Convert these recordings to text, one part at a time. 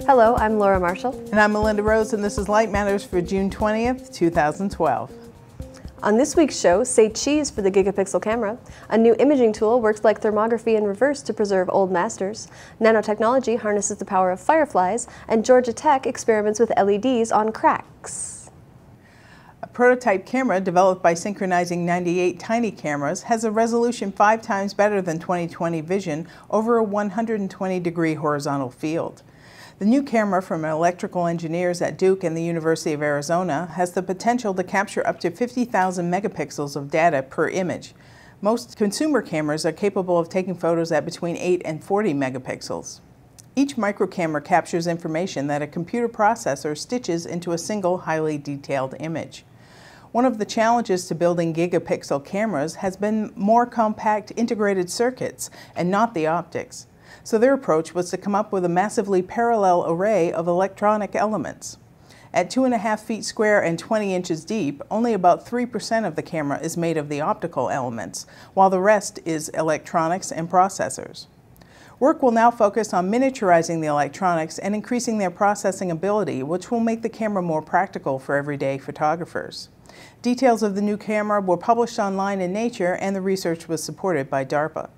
Hello, I'm Laura Marshall. And I'm Melinda Rose, and this is Light Matters for June 20th, 2012. On this week's show, say cheese for the Gigapixel camera. A new imaging tool works like thermography in reverse to preserve old masters. Nanotechnology harnesses the power of fireflies, and Georgia Tech experiments with LEDs on cracks. A prototype camera developed by synchronizing 98 tiny cameras has a resolution 5 times better than 20/20 vision over a 120-degree horizontal field. The new camera from electrical engineers at Duke and the University of Arizona has the potential to capture up to 50,000 megapixels of data per image. Most consumer cameras are capable of taking photos at between 8 and 40 megapixels. Each microcamera captures information that a computer processor stitches into a single highly detailed image. One of the challenges to building gigapixel cameras has been more compact integrated circuits and not the optics. So their approach was to come up with a massively parallel array of electronic elements. At 2.5 feet square and 20 inches deep, only about 3% of the camera is made of the optical elements, while the rest is electronics and processors. Work will now focus on miniaturizing the electronics and increasing their processing ability, which will make the camera more practical for everyday photographers. Details of the new camera were published online in Nature, and the research was supported by DARPA.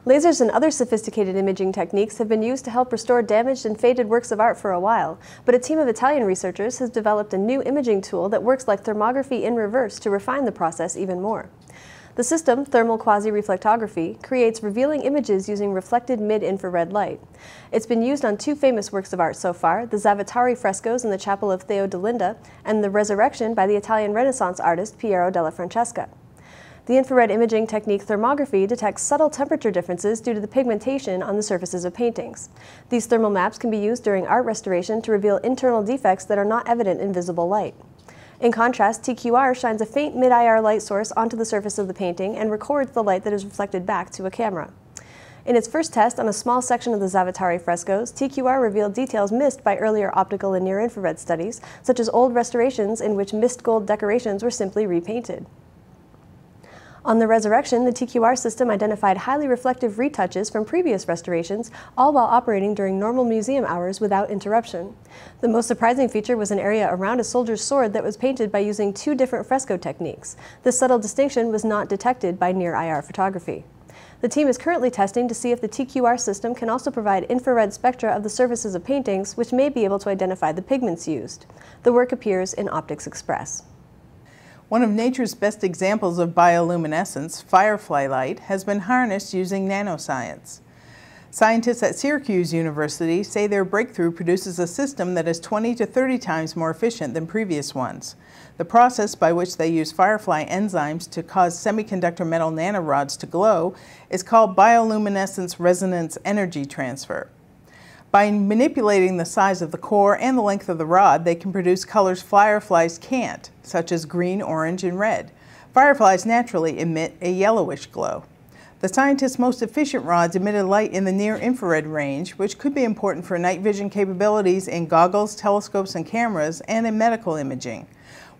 Lasers and other sophisticated imaging techniques have been used to help restore damaged and faded works of art for a while, but a team of Italian researchers has developed a new imaging tool that works like thermography in reverse to refine the process even more. The system, thermal quasi-reflectography, creates revealing images using reflected mid-infrared light. It's been used on 2 famous works of art so far, the Zavatari frescoes in the Chapel of Theodelinda and the Resurrection by the Italian Renaissance artist Piero della Francesca. The infrared imaging technique thermography detects subtle temperature differences due to the pigmentation on the surfaces of paintings. These thermal maps can be used during art restoration to reveal internal defects that are not evident in visible light. In contrast, TQR shines a faint mid-IR light source onto the surface of the painting and records the light that is reflected back to a camera. In its first test on a small section of the Zavatari frescoes, TQR revealed details missed by earlier optical and near-infrared studies, such as old restorations in which mist gold decorations were simply repainted. On the Resurrection, the TQR system identified highly reflective retouches from previous restorations, all while operating during normal museum hours without interruption. The most surprising feature was an area around a soldier's sword that was painted by using 2 different fresco techniques. This subtle distinction was not detected by near-IR photography. The team is currently testing to see if the TQR system can also provide infrared spectra of the surfaces of paintings, which may be able to identify the pigments used. The work appears in Optics Express. One of nature's best examples of bioluminescence, Firefly Light, has been harnessed using nanoscience. Scientists at Syracuse University say their breakthrough produces a system that is 20 to 30 times more efficient than previous ones. The process by which they use firefly enzymes to cause semiconductor metal nanorods to glow is called bioluminescence resonance energy transfer. By manipulating the size of the core and the length of the rod, they can produce colors fireflies can't, such as green, orange, and red. Fireflies naturally emit a yellowish glow. The scientists' most efficient rods emitted light in the near-infrared range, which could be important for night vision capabilities in goggles, telescopes, and cameras, and in medical imaging.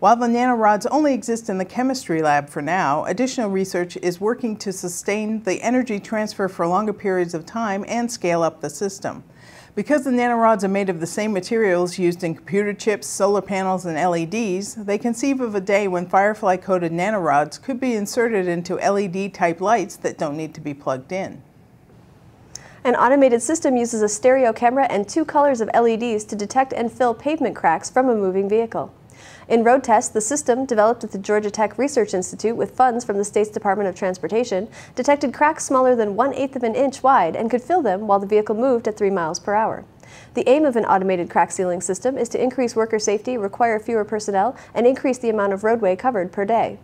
While the nanorods only exist in the chemistry lab for now, additional research is working to sustain the energy transfer for longer periods of time and scale up the system. Because the nanorods are made of the same materials used in computer chips, solar panels, and LEDs, they conceive of a day when firefly-coated nanorods could be inserted into LED-type lights that don't need to be plugged in. An automated system uses a stereo camera and 2 colors of LEDs to detect and fill pavement cracks from a moving vehicle. In road tests, the system, developed at the Georgia Tech Research Institute with funds from the state's Department of Transportation, detected cracks smaller than 1/8 of an inch wide and could fill them while the vehicle moved at 3 miles per hour. The aim of an automated crack sealing system is to increase worker safety, require fewer personnel, and increase the amount of roadway covered per day.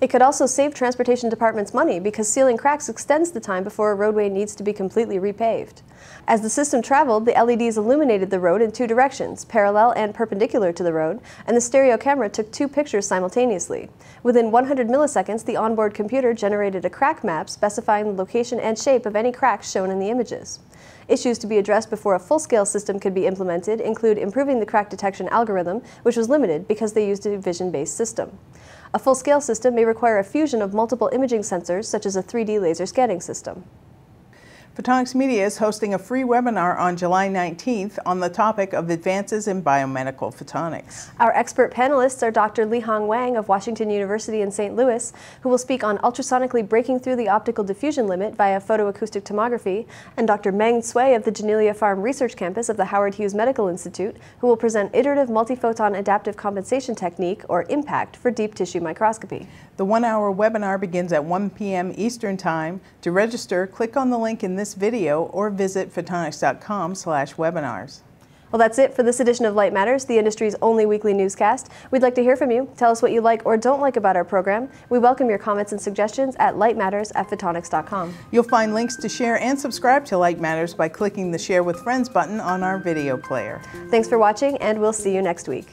It could also save transportation departments money because sealing cracks extends the time before a roadway needs to be completely repaved. As the system traveled, the LEDs illuminated the road in 2 directions, parallel and perpendicular to the road, and the stereo camera took 2 pictures simultaneously. Within 100 milliseconds, the onboard computer generated a crack map specifying the location and shape of any cracks shown in the images. Issues to be addressed before a full-scale system could be implemented include improving the crack detection algorithm, which was limited because they used a vision-based system. A full-scale system may require a fusion of multiple imaging sensors, such as a 3D laser scanning system. Photonics Media is hosting a free webinar on July 19th on the topic of advances in biomedical photonics. Our expert panelists are Dr. Lihong Wang of Washington University in St. Louis, who will speak on ultrasonically breaking through the optical diffusion limit via photoacoustic tomography, and Dr. Meng Cui of the Genelia Farm Research Campus of the Howard Hughes Medical Institute, who will present iterative multiphoton adaptive compensation technique, or IMPACT, for deep tissue microscopy. The one-hour webinar begins at 1 p.m. Eastern Time. To register, click on the link in this video or visit photonics.com/webinars. Well, that's it for this edition of Light Matters, the industry's only weekly newscast. We'd like to hear from you. Tell us what you like or don't like about our program. We welcome your comments and suggestions at lightmatters@photonics.com. You'll find links to share and subscribe to Light Matters by clicking the Share with Friends button on our video player. Thanks for watching, and we'll see you next week.